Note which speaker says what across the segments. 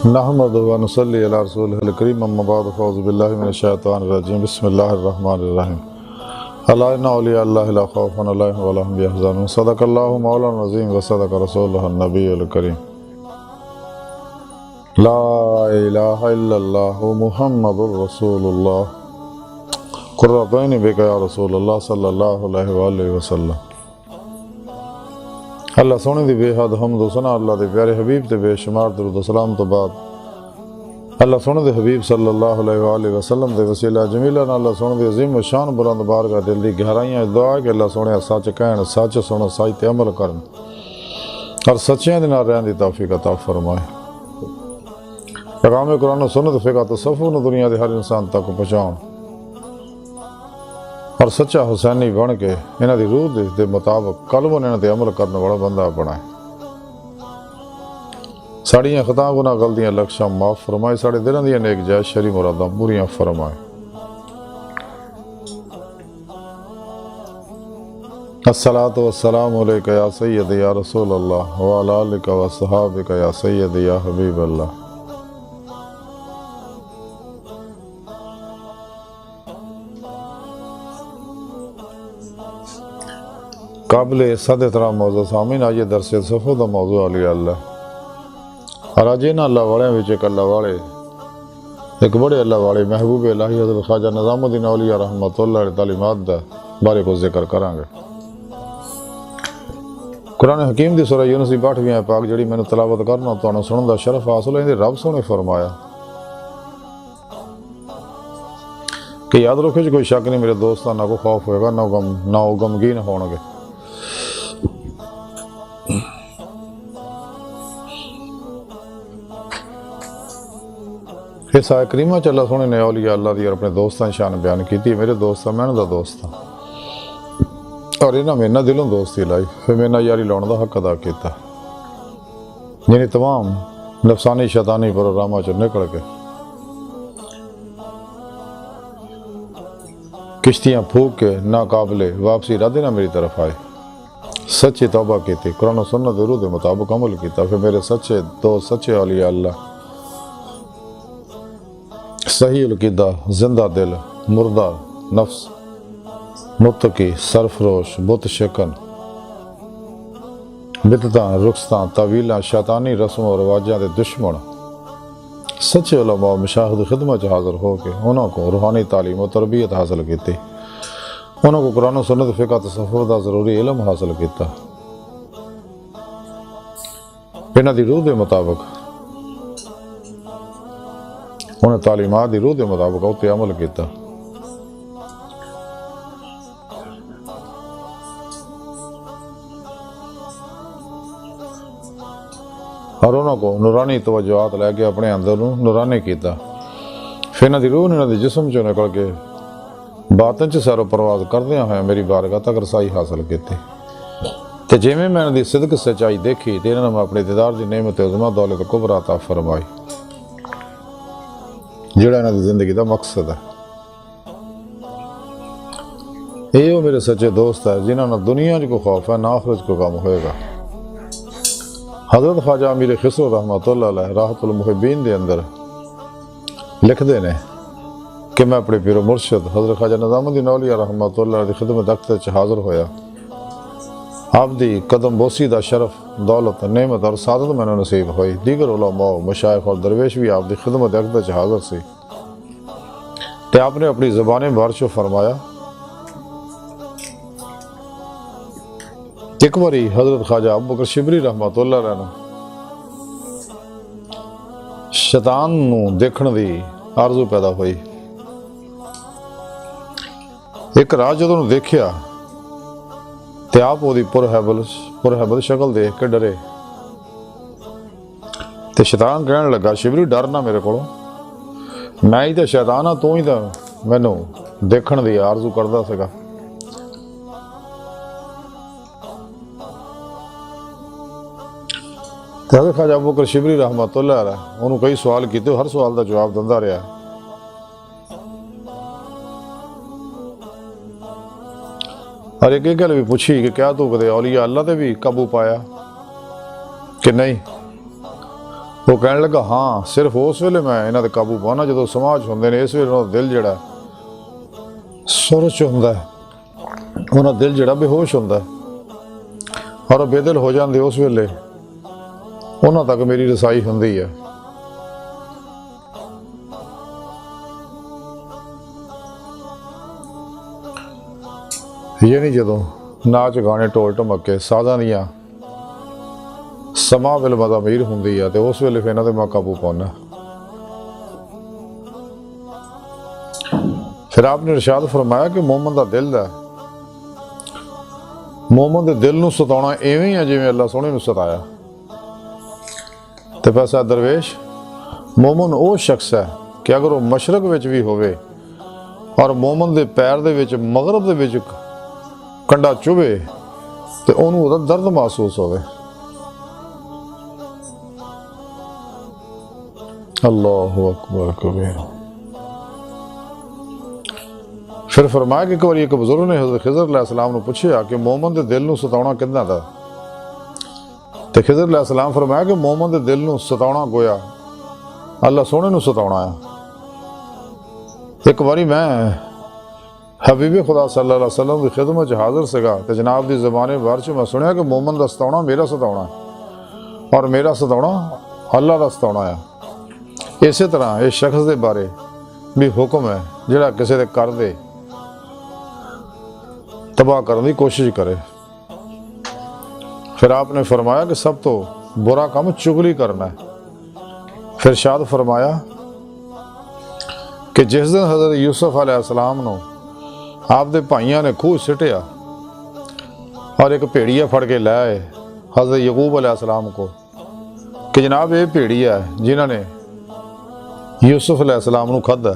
Speaker 1: नहमदुहु व नुसल्ली अला रसूलिहिल करीम अम्मा बाद फ़अऊज़ु बिल्लाहि मिनश शैतानिर रजीम बिस्मिल्लाहिर रहमानिर रहीम अला इन्ना औलिया अल्लाहि ला खौफुन अलैहिम व ला हुम यहज़नून सदक़ल्लाहु मौलाना अज़ीम व सदक़ रसूलुहुन नबियुल करीम ला इलाहा इल्लल्लाहु मुहम्मदुर रसूलुल्लाह क़ुर्रतु ऐनी बिका या रसूलल्लाह सल्लल्लाहु अलैहि वसल्लम। अल्लाह सोने दी बेहद हम्द सना अल्लाह दे प्यारे हबीब ते बेशुमार दरूद सलाम तो बाद अल्लाह सोने दे हबीब सल्लल्लाहु अलैहि वसल्लम दे वसीला जमीला नाल अल्लाह सोने दी अजीम व शान बुलंद बारगाह दिल दी गहराइयां दुआ कि अल्लाह सोने सच कहन सच सुन सच ते अमल करन और सच्चियां दे नाल रहन दी तौफीक अता फरमाए। पैगाम कुरान सुन्नत फ़िक़ह तसव्वुफ़ नूं दुनिया दे हर इंसान तक पहुंचाउण और सच्चा हुसैनी बन के इन्हां दी रूह दे मुताबिक कलबन इन्हां ते अमल करने वाला बंदा बनाए। साड़ियां खता गुनाह गलतियां लक्ष्यां माफ़ फरमाए, साढ़े दिलों दी नेक जायज़ शरी मुरादां पूरियां फरमाए। अस्सलातु वस्सलामु अलैका या सय्यदी या रसूल अल्लाह व अला आलिका व अस्हाबिका या सय्यदी या हबीब अल्लाह। काबिल सद एहतराम मौजूद सामीन आइए दरस सफ़ो का मौजू अलिया अल्लाह और अज इन अल्लाह वाले एक अल्लाह वाले एक बड़े अल्लाह वाले महबूब इलाही हज़रत ख्वाजा निज़ामुद्दीन औलिया रहमतुल्लाह अलैह तालीमात दा बारे को जिक्र करांगे। कुरान हकीम की सूरह यूनुस 62वीं आयत पाक जिहड़ी मैनूं तलावत करना तुहानूं सुनन दा शरफ हासिल है। रब सोने फरमाया कि याद रखो कोई शक नहीं मेरे दोस्त ना कोई खौफ होएगा ना वो गमगीन होणगे। इस आयत करीमा च अल्लाह सोने ने औलिया अल्लाह दी और अपने दोस्तां की शान बयान की। मेरे दोस्त मैं इन्हां दा दोस्त हाँ और इन्हां मेरे नाल दिलों दोस्ती लाई, फिर मेरे नाल यारी लाउण दा हक अदा किया। जिन्हें तमाम नफसानी शैतानी प्रोग्रामां चों निकल के किश्तियां फूक के नाकाबिले वापसी इरादे नाल मेरी तरफ आए, सच्ची तौबा की, कुरान और सुन्नत दे रूह दे मुताबिक अमल किया। फिर मेरे सच्चे दोस्त सच्चे औलिया अल्लाह सही अकीदा जिंदा दिल मुर्दा नफ्स मुत्तकी सरफरोश बुत शिकन बिदतां रुखसां तवीलां शैतानी रस्म और रिवाजां दे दुश्मन सच्चे उलमा मशाइख दी खिदमत च हाज़िर हो के उन्हों को रूहानी तालीम और तरबियत हासिल की, उन्होंने को कुरान सुन्नत फ़िक़ह तसव्वुफ़ दा ज़रूरी इल्म हासिल किया। इन्हां दी रूह दे मुताबिक उन्हें तालीमात दी रूह के मुताबिक उत्ते अमल किया। और उन्होंने को नूरानी तवज्जुहात लैके अपने अंदर नूरानी किया। फिर इन्हां दी रूह ने इन्हां दे जिस्म चों निकल के बातन च सैरो परवाज करदियां होया मेरी बारगाह तक रसाई हासिल की। ते जिवें मैं इन्हां दी सिदक सच्चाई देखी ते इन्हां ने अपने दीदार दी नेमत उज़मा दौलत कुबरा अता फरमाई जिहड़ा इन्हां दी जिंदगी का मकसद है। ये वो मेरे सच्चे दोस्त है जिन्हों ने दुनिया च को खौफ है ना आखिरत को काम होएगा। हज़रत ख्वाजा अमीर खिसरो रहमतुल्लाह अलैह राहतुल मुहिब्बीन दे अंदर लिखते हैं कि मैं अपने पीरो मुर्शद हज़रत ख्वाजा निज़ामुद्दीन औलिया रहमतुल्लाह दी खिदमत अख्तर च हाज़िर होया। आप दी कदम बोसी दा शरफ दौलत नेमत और सादत मैनू नसीब हुई। दीगर उलमा मशाइख और दरवेश भी आप दी खिदमत अख्तर च हाज़िर सी ते आपने अपनी ज़बान बारिश फरमाया। एक बारी हज़रत ख्वाजा अबू बकर शिबरी रहमतुल्लाह अलैह शैतान नूं देखण दी आरज़ू पैदा हुई। एक रात जदों देखिया ते आप ओदी पुरहैबत शक्ल देख के डरे ते शैतान कहण लगा शिबरी डर ना मेरे कोलों, मैं ही तो शैतान हाँ, तू ही तो मैनू देखण दी आरज़ू करदा सीगा। हज़रत ख्वाजा अबू बकर शिबरी रहमतुल्लाह अलैह उन्होंने कई सवाल किए, हर सवाल का जवाब दिंदा रहा। और एक गल भी पूछी कि क्या तू कदे औलिया अल्लाह ते भी काबू पाया कि नहीं। ਉਹ ਕਹਿਣ ਲੱਗਾ ਹਾਂ, ਸਿਰਫ ਉਸ ਵੇਲੇ ਮੈਂ ਇਹਨਾਂ ਦੇ ਕਾਬੂ ਪਾਉਣਾ ਜਦੋਂ ਸਮਾਜ ਹੁੰਦੇ ਨੇ, ਇਸ ਵੇਲੇ ਉਹਨਾਂ ਦਾ ਦਿਲ ਜਿਹੜਾ ਸੁਰ 'ਚ ਹੁੰਦਾ, ਉਹਨਾਂ ਦਾ ਦਿਲ ਜਿਹੜਾ ਬੇਹੋਸ਼ ਹੁੰਦਾ ਔਰ ਬੇਦਿਲ ਹੋ ਜਾਂਦੇ, ਉਸ ਵੇਲੇ ਉਹਨਾਂ ਤੱਕ ਮੇਰੀ ਰਸਾਈ ਹੁੰਦੀ ਹੈ। ਇਹ ਨਹੀਂ ਜਦੋਂ ਨਾਚ ਗਾਣੇ ਢੋਲ ਢਮੱਕੇ ਸਾਜ਼ਾਂ ਦੀਆਂ ਸਮਾਂ ਬਿਲ ਮਜ਼ਾ ਮੀਰ ਹੁੰਦੀ ਆ, ਤੇ ਉਸ ਵੇਲੇ ਫਿਰ ਇਹਨਾਂ ਤੇ ਮੈਂ ਕਾਬੂ ਪਾਉਣਾ। ਫਿਰ ਆਪਨੇ ਇਰਸ਼ਾਦ ਫਰਮਾਇਆ ਕਿ ਮੋਮਨ ਦਾ ਦਿਲ ਹੈ, ਮੋਮਨ ਦੇ ਦਿਲ ਨੂੰ ਸਤਾਉਣਾ ਇਵੇਂ ਆ ਜਿਵੇਂ ਅੱਲਾਹ ਸੋਹਣੇ ਨੂੰ ਸਤਾਇਆ। ਤੇ ਪੈਸਾ ਦਰਵੇਸ਼ ਮੋਮਨ ਉਹ ਸ਼ਖਸ ਹੈ ਕਿ ਅਗਰ ਉਹ ਮਸ਼ਰਕ ਵਿੱਚ ਵੀ ਹੋਵੇ ਔਰ ਮੋਮਨ ਦੇ ਪੈਰ ਦੇ ਵਿੱਚ ਮਗਰਬ ਦੇ ਵਿੱਚ ਕੰਡਾ ਚੁਭੇ ਤੇ ਉਹਨੂੰ ਉਹਦਾ ਦਰਦ ਮਹਿਸੂਸ ਹੋਵੇ। ਅੱਲਾਹੁ ਅਕਬਰ ਕਬੀਰ। ਫਿਰ ਫਰਮਾਇਆ ਕਿ ਇੱਕ ਵਾਰੀ ਇੱਕ ਬਜ਼ੁਰਗ ਨੇ ਹਜ਼ਰਤ ਖਿਜ਼ਰ अलैहिस्सलाम ਨੂੰ ਪੁੱਛਿਆ ਕਿ ਮੋਮਨ ਦੇ ਦਿਲ ਨੂੰ ਸਤਾਉਣਾ ਕਿੱਦਾਂ ਦਾ, ਤੇ ਖਿਜ਼ਰ अलैहिस्सलाम ਫਰਮਾਇਆ ਕਿ ਮੋਮਨ ਦੇ ਦਿਲ ਨੂੰ ਸਤਾਉਣਾ ਗੋਇਆ ਅੱਲਾਹ ਸੋਹਣੇ ਨੂੰ ਸਤਾਉਣਾ ਆ। ਇੱਕ ਵਾਰੀ ਮੈਂ ਹਬੀਬ ਖੁਦਾ सल्लल्लाहु अलैहि वसल्लम ਦੀ ਖਿਦਮਤ 'ਚ ਹਾਜ਼ਰ ਸੀਗਾ ਤੇ ਜਨਾਬ ਦੀ ਜ਼ਬਾਨੇ ਬਾਰ 'ਚ ਮੈਂ ਸੁਣਿਆ ਕਿ ਮੋਮਨ ਦਾ ਸਤਾਉਣਾ ਮੇਰਾ ਸਤਾਉਣਾ ਔਰ ਮੇਰਾ ਸਤਾਉਣਾ ਅੱਲਾਹ ਦਾ ਸਤਾਉਣਾ ਆ। ਇਸੇ ਤਰ੍ਹਾਂ ਇਸ ਸ਼ਖਸ ਦੇ ਬਾਰੇ ਵੀ ਹੁਕਮ ਹੈ ਜਿਹੜਾ ਕਿਸੇ ਦੇ ਕਰ ਦੇ ਤਬਾਹ ਕਰਨ ਦੀ ਕੋਸ਼ਿਸ਼ ਕਰੇ। ਫਿਰ आपने फरमाया कि सब तो बुरा काम चुगली करना है। फिर शाद फरमाया कि जिस दिन हज़रत यूसुफ अलैहिस्सलाम ਨੂੰ आपदे भाइयों ने खूह सिटिया और एक भेड़िया फड़ के लै आए हज़रत यकूब अलैहिस्सलाम को कि जनाब ये भेड़िया है जिन्होंने यूसुफ अलैहिस्सलाम ਨੂੰ खाधा।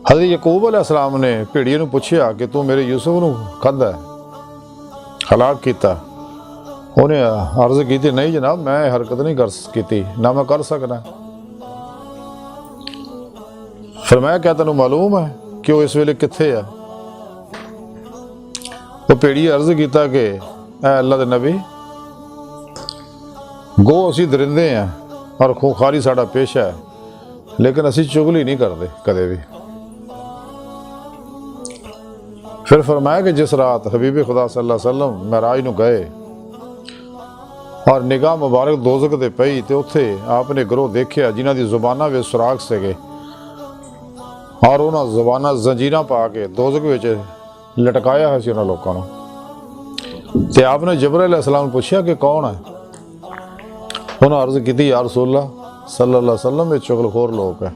Speaker 1: हज़रत यकूब अलैहिस्सलाम ने भेड़िए ਨੂੰ ਪੁੱਛਿਆ कि तू मेरे यूसुफ ਨੂੰ खाधा हलाक किया। उन्हें अर्ज की नहीं जनाब मैं हरकत नहीं कर की ना मैं कर सकना। फरमाया क्या तेन मालूम है कि वो इस वेले कित्थे है। वो भेड़ी अर्ज किया कि अल्लाह के नबी गो असी दरिंदे हैं और खूंखारी साडा पेशा है, लेकिन असी चुगली नहीं करते कदे भी। फिर फरमाया कि जिस रात हबीब खुदा सल्लल्लाहु अलैहि वसल्लम महराज नूं गए और निगाह मुबारक दोज़ख ते पई ते उत्थे आपने गिरोह देखिया जिन्हां दी ज़ुबानां विच सुराख सीगे और उन्हां ज़ुबानां जंजीरां पा के दोज़ख विच लटकाया है उन्हां लोकां नूं। ते आपने जिब्राइल अलैहिस्सलाम नूं पुछया कि कौन है। उन्हां अर्ज़ कीती या रसूलल्लाह सल्लल्लाहु अलैहि वसल्लम ये चुगलखोर लोग है।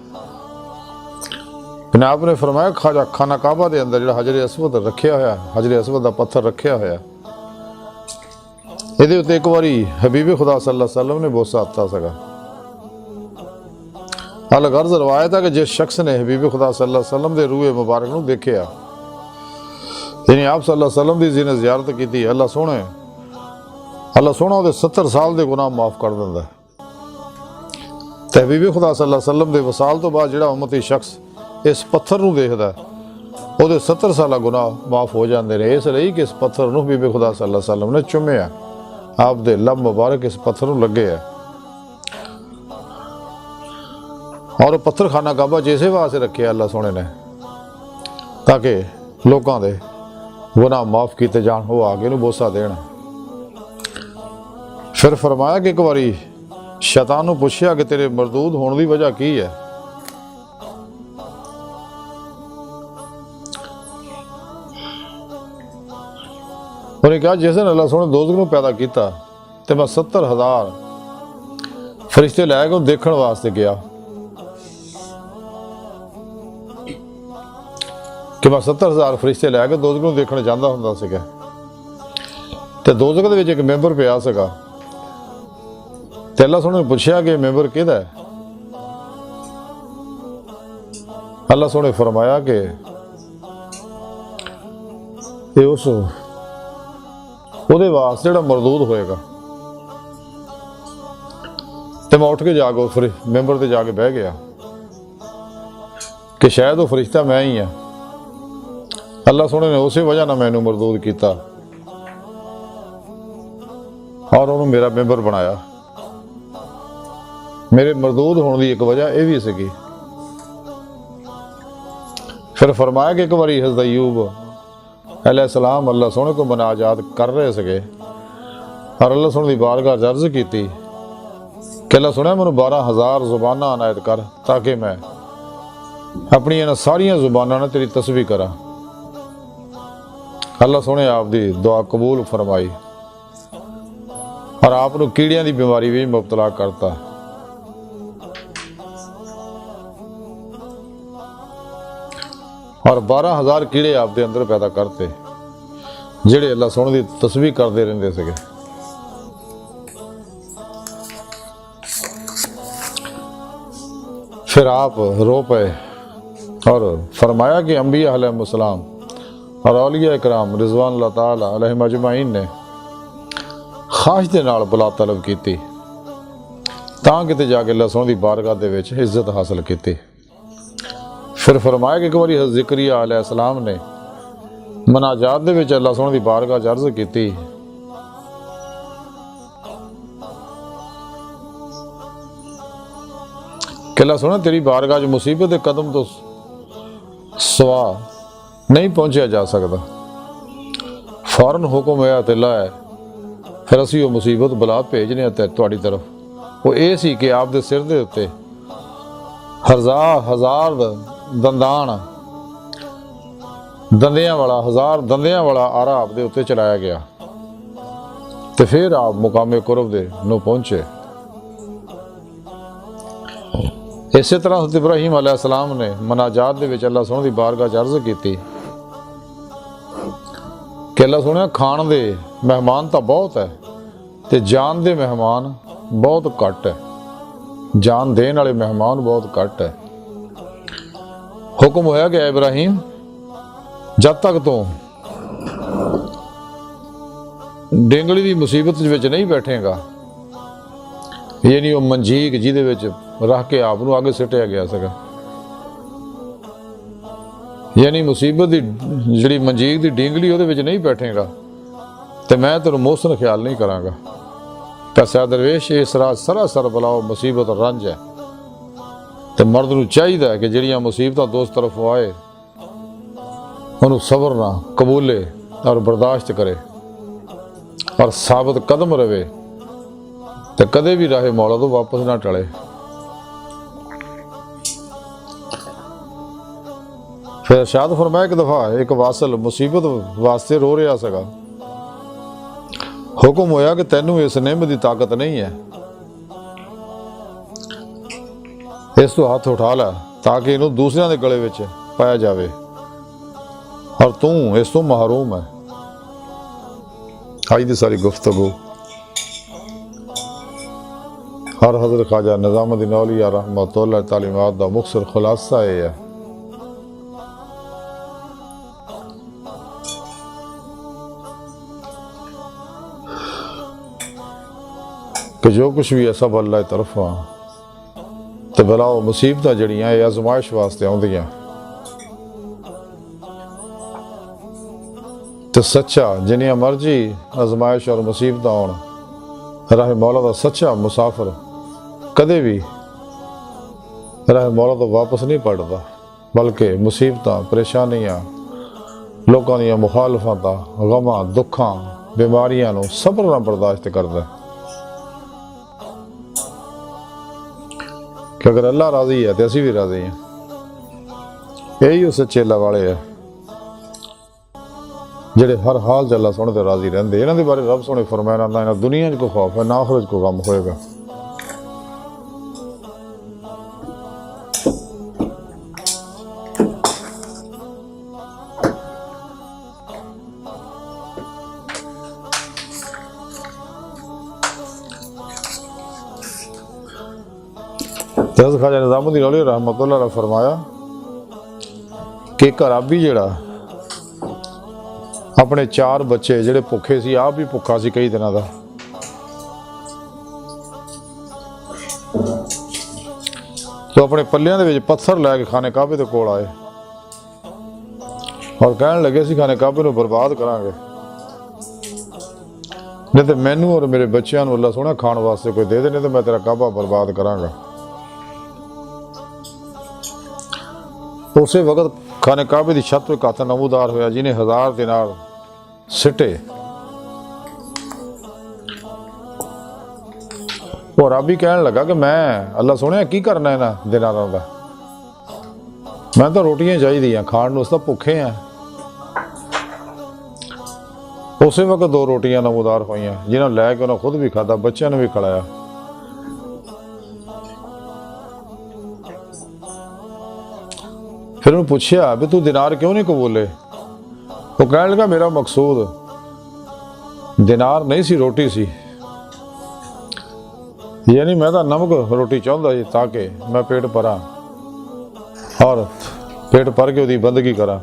Speaker 1: फिर आपने फरमाया खाजा खाना काबा के अंदर जो हजर असवद रखिया होया, हजर असवद का पत्थर रखिया होया, ये उत्ते एक बारी हबीब खुदा सल्लल्लाहु अलैहि वसल्लम ने बोसा आता सगा। अलगर्ज रवायत है कि जिस शख्स ने हबीब खुदा सल्लल्लाहु अलैहि वसल्लम के रूए मुबारक नूं देखिया यानी आप सल्लल्लाहु अलैहि वसल्लम की जिन्हें ज़ियारत की अल्लाह सोहना उहदे 70 साल के गुनाह माफ़ कर दिंदा है। ते हबीब खुदा सल्लल्लाहु अलैहि वसल्लम के वसाल तो बाद जिहड़ा उम्मती शख्स इस पत्थर नूं देखदा उहदे 70 साल गुनाह माफ़ हो जाते हैं। इसलिए कि इस पत्थर नूं हबीब खुदा सल्लल्लाहु अलैहि वसल्लम ने चुम्या, आप दे लब मुबारक इस पत्थर नूं लगे है और पत्थर खाना काबा च इसे वास्ते रखे अल्लाह सोहणे ने ताकि लोगों के गुनाह माफ़ किए जान, वो आगे नूं बोसा देण। फिर फरमाया कि एक बारी शैतान नूं पुछया कि तेरे मरदूद होने की वजह की है। उन्हें कहा जिस दिन अल्लाह सोहने दोज़ख नूं पैदा किया तो मैं 70,000 फरिश्ते लैके देखने वास्ते गया कि मैं 70,000 फरिश्ते लैके दोज़ख नूं देखना चाहता हुंदा सीगा। ते दोज़ख दे विच एक मैंबर पिया सीगा ते अल्लाह सोहने ने पुछया कि मैंबर किहदा है। अल्लाह सोहने फरमाया कि उस ਉਹਦੇ ਵਾਸਤੇ ਜਿਹੜਾ ਮਰਦੂਦ ਹੋਏਗਾ। ਤੇ ਮੈਂ ਉੱਠ ਕੇ ਜਾ ਕੇ ਫਿਰ ਮੈਂਬਰ ਤੇ ਜਾ ਕੇ ਬਹਿ ਗਿਆ ਕਿ ਸ਼ਾਇਦ ਉਹ ਫਰਿਸ਼ਤਾ ਮੈਂ ਹੀ ਆ। ਅੱਲਾਹ ਸੋਹਣੇ ਨੇ ਉਸੇ ਵਜ੍ਹਾ ਨਾਲ ਮੈਨੂੰ ਮਰਦੂਦ ਕੀਤਾ ਔਰ ਉਹਨੂੰ ਮੇਰਾ ਮੈਂਬਰ ਬਣਾਇਆ। मेरे मरदूद होने की एक वजह यह भी सी। फिर फरमाया कि एक बार हज़रत अयूब अलैहिस्सलाम अल्लाह सोहने को मुनाजात कर रहे थे और अल्लाह सोहने की बारगाह अर्ज की कि अल्लाह सुने मैनू 12,000 जुबाना अनायत कर ताकि मैं अपनी इन्हां सारिया जुबाना ने तेरी तस्बीह करा। अल्लाह सोहने आपकी दुआ कबूल फरमाई और आपनू कीड़ियां की बीमारी भी मुबतला करता। और 12,000 कीड़े आपके अंदर पैदा करते जिहड़े अल्लाह सोहने की तस्बीह करते रहंदे सीगे। फिर आप रो पे और फरमाया कि अंबिया अलैहिस्सलाम और औलिया इकराम रिज़वानुल्लाह ताला अलैहिम अजमाइन ने खाश दे नाल बुला तलब की तां किते जाके अल्लाह सोहने की बारगाह दे विच इज्जत हासिल की। फिर फरमाया कि एक बार हज़रत ज़करिया अलैहिस्सलाम ने मनाजात दे विच अल्लाह सोहने की बारगाह च अर्ज़ की कि अल्लाह सोहना तेरी बारगाह च मुसीबत के कदम तो सवा नहीं पहुंचा जा सकता। फौरन हुक्म होया ते लाया फिर असी वो मुसीबत बला भेजने तुहाडी तरफ। वो ये सी कि आपदे सिर दे उत्ते हजार दंदान दंदियां वाला 1000 दंदियां वाला आरा आपदे उत्ते चलाया गया तो फिर आप मुकामे कुरब दे नूं पहुंचे। इस तरह हज़रत इब्राहीम अलैहिस्सलाम ने मनाजात दे विच अल्लाह सोहने की बारगाह च अर्ज़ की कि अल्लाह सोहने खाण दे मेहमान तो बहुत है ते जान दे मेहमान बहुत घट है। जान देने वाले मेहमान बहुत घट है। हुक्म होया कि इब्राहीम जब तक तो डेंगली की मुसीबत विच नहीं बैठेगा यानी वो मंजीक जिहदे विच रख के आप आगे सिटिया गया सगा यानी मुसीबत की जी मंजीक की डेंगली वो नहीं बैठेगा तो मैं तेरे मोहसन ख्याल नहीं कराँगा। पैसा दरवेश इस रात सरासर बुलाओ मुसीबत रंज है तो मर्द नूं चाहिए कि जिहड़ियां मुसीबत दोस्त तरफ आए उन्होंने सबर ना कबूले और बर्दाश्त करे और साबित कदम रहे तो कदे भी राहे मौला तो वापस ना टले। फिर शाद फरमाया एक दफा एक वासल मुसीबत वास्ते रो रहा सगा। हुक्म होया कि तैनू इस नेमत की ताकत नहीं है इस तो हाथ उठा ला ताकि इनू दूसरों के गले विच पाया जाए और तू इस तो महरूम है। आज की सारी गुफ्तगू हर हज़रत ख्वाजा निज़ामुद्दीन औलिया रहमतुल्लाह तालीमात दा मुख्तसर खुलासा है कि जो कुछ भी है सब अल्लाह की तरफ तो बलाओ मुसीबत जड़ियाँ ये आजमाइश वास्ते आउंदियां तो सच्चा जिन्नियां मर्जी आजमाइश और मुसीबत आउण राह मौला का सच्चा मुसाफिर कदे भी राह मौला तो वापस नहीं पड़ता बल्कि मुसीबत परेशानियां लोगों दी मुखालफत गमां दुखां बीमारियां नूं सबर नाल बर्दाश्त करता कि अगर अल्लाह राजी है तो असी भी राजी हैं। यही उस सच्चे अल्लाह वाले है जेडे हर हाल च अल्लाह सोहने ते राजी रहंदे। इन्हां दे बारे रब सोहने फरमाया ना इन्हां दुनिया च कोई खौफ है ना आखिरत च कोई गम होएगा। हज़रत ख्वाजा निज़ामुद्दीन औलिया रहमतुल्लाह ने फरमाया कि घराबी जिहड़ा अपने 4 बच्चे जिहड़े भुखे सी आप भी भुखा सी कई दिनों का तो अपने पल्लियां दे विच पत्थर लैके खाने काबे दे कोल आए और कहन लगे सी खाने काबे नूं बर्बाद करांगे। नहीं तो मैनू और मेरे बच्चों को अल्लाह सोना खाने वास्ते कोई दे दे, नहीं तो मैं तेरा काबा बर्बाद करांगा। उस वक्त खाने काबे की छत पर हथ नमूदार होया जिन्हें 1000 दिनार सिटे। और अभी कहने लगा कि मैं अल्लाह सोने की करना है ना दिनारों का, मैं तो रोटियां चाहिए खाण उसका भुखे हैं। उस वक्त 2 रोटियां नमूदार हुई जिन्होंने लैके उन्हें खुद भी खाधा, बच्चों ने भी खिलाया। फिर उन्हें पूछा भी तू दिनार क्यों नहीं कबूले? वो कहने लगा मेरा मकसूद दिनार नहीं सी, रोटी सी। यानी मैं तो नमक रोटी चाहता जी ताकि मैं पेट भरा और पेट भर के उसकी बंदगी करा।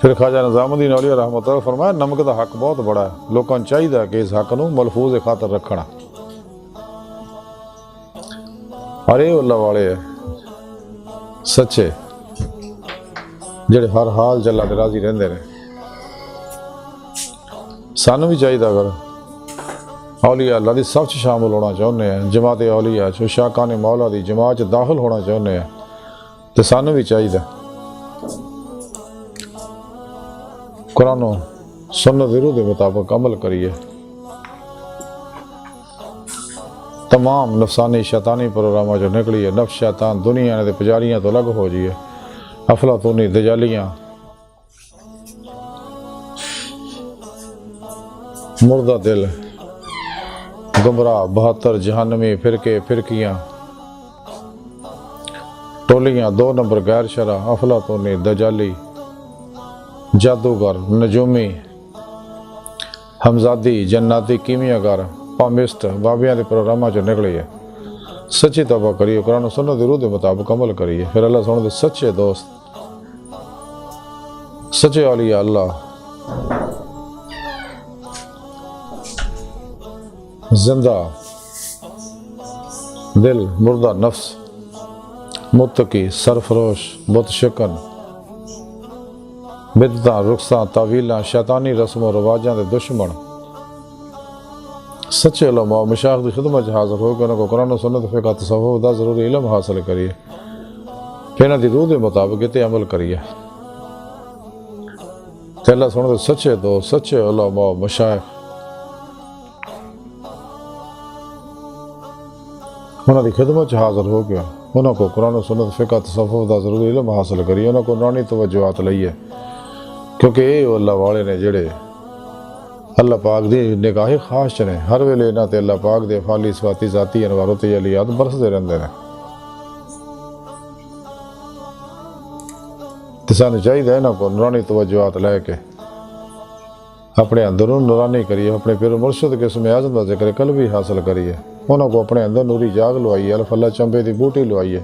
Speaker 1: फिर ख्वाजा निज़ामुद्दीन औलिया रहमतुल्लाह फरमाया नमक का हक बहुत बड़ा है, लोगों को चाहिए कि इस हक को महफूज खातर रखना। और ये अल्लाह वाले सच्चे जेड़े हर हाल च अल्लाह दे राजी रहंदे ने। सानू भी चाहिए अगर औलिया अल्लाह दी सब च शामिल होना चाहुंदे हैं, जमात औलिया च शाकान मौला दी जमात च दाखिल होना चाहुंदे हैं, तो सानू भी चाहिए कुरान सुन्नत ज़रूर के मुताबिक अमल करिए। तमाम नफसानी शैतानी प्रोग्राम जो निकली है, नफ्स शैतान दुनिया ने पुजारियां तो अलग हो जाइए, अफलातूनी दजालियां मुर्दा दिल गुमराह 72 जहन्नमी फिरके फिरकियां टोलियां 2 नंबर गैर शरा अफलातूनी दजाली जादूगर नजूमी हमजादी जन्नाती कीमियागर पामिस्ट बाबियां के प्रोग्राम जो निकली है। सच्ची तौबा करिए, कुरान सुन्नत दी रूह के मुताबिक अमल करिए। फिर अल्लाह सुन दे सच्चे दोस्त सच्चे औलिया अल्लाह जिंदा दिल मुर्दा नफ्स मुत्तकी सरफरोश बुत शिकन बिदता रुखसा तावीला शैतानी रस्मों रवाजा के दुश्मन सच्चे उलमा मशाइख की खिदमत हाजिर होकर उनको कुरान सुन्नत फिक़ह तसव्वुफ़ दा ज़रूरी इल्म हासिल करिए। फिर इन्हां दी रूह के मुताबिक इते अमल करिए। ते अल्लाह सुन दे सच्चे दोस्त सच्चे उलमा मशाइख उन्होंने खिदमत हाजिर हो गया, उन्होंने कुरान सुन्नत फिक़ह तसव्वुफ़ दा ज़रूरी इल्म हासिल करिए, उन्होंने नौनी तवज्जुहात लईए। क्योंकि ये अल्लाह वाले ने जेड़े अल्लाह पाक दी निगाह खास ने, हर वेले इन्हां ते अल्लाह पाक दे फाली सवाती जाती अनवार तजलियात बरसदे रहिंदे ने। ते सानू चाहिए इन्हां को नूरानी तवज्जुहात लैके अपने अंदरों नूरानी करिए, अपने पीर मुर्शिद के इसमें आज़म का जिक्र कल भी हासिल करिए, उन्होंने को अपने अंदर नूरी जाग लवाइए, अल्लाह फल्ला चंबे की बूटी लवाइए,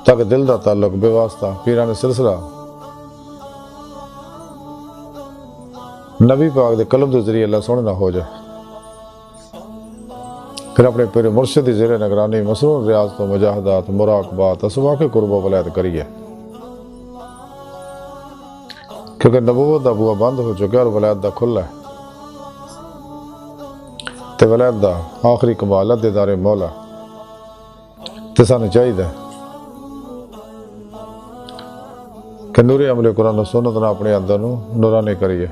Speaker 1: ताकि दिल का ताल्लुक बेवास्ता पीरां ने सिलसिला नबी पाक दे कलम के जरिए अल्लाह सोने ना हो जाए। फिर अपने पीर मुर्शिद की ज़ेरे निगरानी मसरूर रियाज तो मुजाहदात मुराकबात असवाक़ कुर्ब वलायत करिए। क्योंकि नबूवत का बूआ बंद हो चुका और वलायत का खुला है। तो वलायत का आखिरी कमाल दीदारे मौला। तो सानू चाहिए कि नूरे अमले कुरान सुन्नत ना अपने अंदर नूरानी करिए,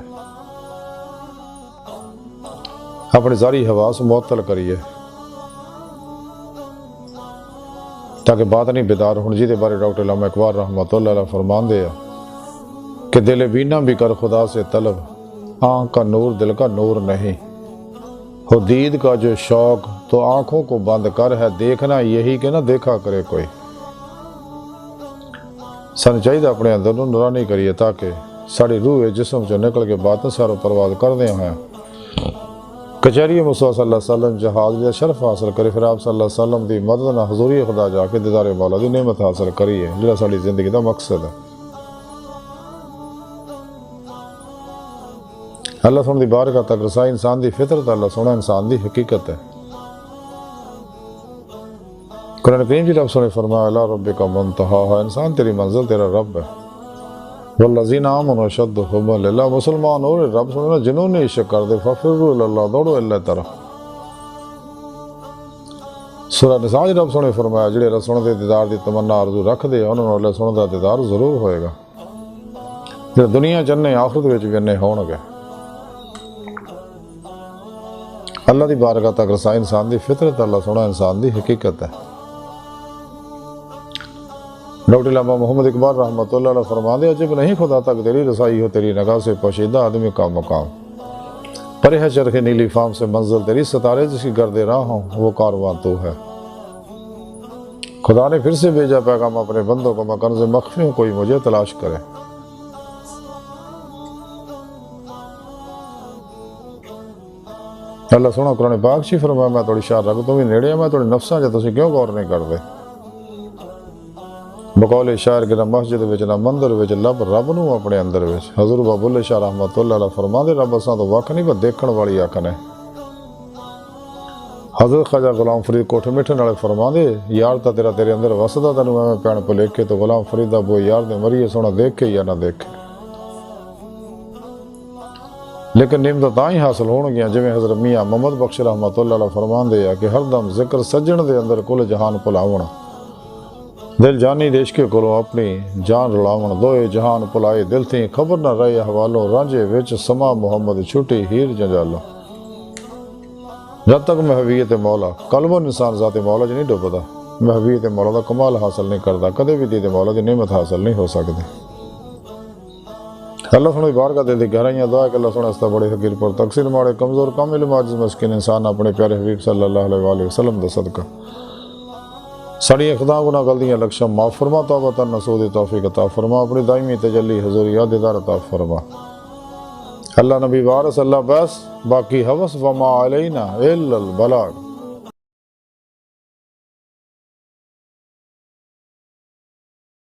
Speaker 1: अपनी सारी हवास मुअत्तल करिए, ताकि बात नहीं बेदार हो। जिहदे बारे डॉक्टर अल्लामा इकबाल रहमतुल्लाह अलैह फरमाते हैं कि दिल बीना भी कर खुदा से तलब, आँख का नूर दिल का नूर नहीं हो, दीद का जो शौक तो आँखों को बंद कर है, देखना यही कि ना देखा करे कोई। सन चाहिए अपने अंदर नूरानी करिए, ताकि साड़ी रूह जिस्म चो निकल के बात सारों परवाज करते हैं कचहरी मुस्तफा सल्लल्लाहु अलैहि वसल्लम जहाज का शरफ हासिल करे। फिर आप सल्लल्लाहु अलैहि वसल्लम की मदद ना हजूरी खुदा जाके दीदारे मौला की नेमत हासिल करिए, जो साड़ी जिंदगी का मकसद है। अल्लाह सुन दी बारगाह तक रसाई इंसान की फितरत, अल्लाह सोना इंसान की हकीकत है। कुरान करीम की रब ने फरमाया अला रब्बिका मुंतहा, इंसान तेरी मंजिल तेरा रब है। वल्लज़ीना आमनू अशद्दु हुब्बन लिल्लाह, मुसलमान हो रहे रब सुने जिन्होंने इश्क कर दे फफिर्रू इलल्लाह, दौड़ो अल्लाह तरफ। सूरह निसा च रब सुने फरमाया जिहड़े रसूल दे दीदार दी तमन्ना आरज़ू रखदे उन्होंने अल्लाह सुने दा दीदार जरूर होएगा। जे दुनिया च अन्ने आखिरत विच भी अन्ने होणगे। अल्लाह दी बारगाह तक रसा इंसान दी फितरत, अल्लाह सुना इंसान दी हकीकत है। डॉक्टर लामा मोहम्मद इकबाल रहमतुल्लाह अलैह फरमाते अजब नहीं खुदा तक तेरी रसाई हो तेरी नगाह से पोशीदा आदमी का मकाम, परे है चरखे नीली फाम से मंजिल तेरी, सितारे जिसकी गर्दे राह हो वो कारवां तू है। खुदा ने फिर से भेजा पैगाम अपने बंदों को, मकन से मख्फी हूँ कोई मुझे तलाश करे। अल्लाह सोना कुरान पाक च फरमाया मैं थोड़ी शार रख तू भी नेड़े मैं थोड़ी नफ्सां च तुसीं क्यों गौर नहीं करते। बकौले शायर के ना मस्जिद विच ना मंदिर विच लब रब नूं अपने अंदर विच। हजूर बाबुल्ले शाह रहमतुल्लाह अलैह फरमांदे रब असां तो वख नहीं पर देखण वाली अख ने। हजरत ख्वाजा गुलाम फरीद कोठे मिठन वाले फरमांदे यार तां तेरा तेरे अंदर वसदा तैनूं एवें पैण भुलेखे तो गुलाम फरीद दा बोए यार दे मरिए सोना देखे या ना देखे, लेकिन निमत तां ही हासिल होणगियां जिवें हजरत मियाँ मोहम्मद बख्श रहमतुल्लाह अलैह फरमांदे आ कि हरदम जिक्र सज्जण दे अंदर कुल जहान भुलावण, दिल जानी देशके कोलों अपनी जान रुलावण, दोए जहान भुलाए दिल थी खबर न रहे हवालों, रांझे विच समा मुहम्मद छुटी हीर जंजालों। जब तक महवीयत मौला कल्बों इंसान ज़ाते मौला च नहीं डुबदा, महवीयत मौला का कमाल हासिल नहीं करता, कदे भी दीदे मौला की नेमत हासिल नहीं हो सकती। अल्लाह सुने बारगाह दे गहराइयां दुआ कि अल्लाह सुने अस्ता बड़े फकीर पर तकसीर माड़े कमज़ोर कामिल माजिज़ मस्किन इंसान अपने प्यारे हबीब सल्लल्लाहु अलैहि वसल्लम दा सदका साड़ी खुदा गुनाह गलतियां लक्ष्य माफ़ फरमा, तौबा तन नसूद तौफीक अता फरमा, अपनी दायमी तजल्ली हुज़ूर याद दीदार अता फरमा। अल्लाह नबी वारस अल्लाह बस बाकी हवस वमा अलैना इल्लल बलाग।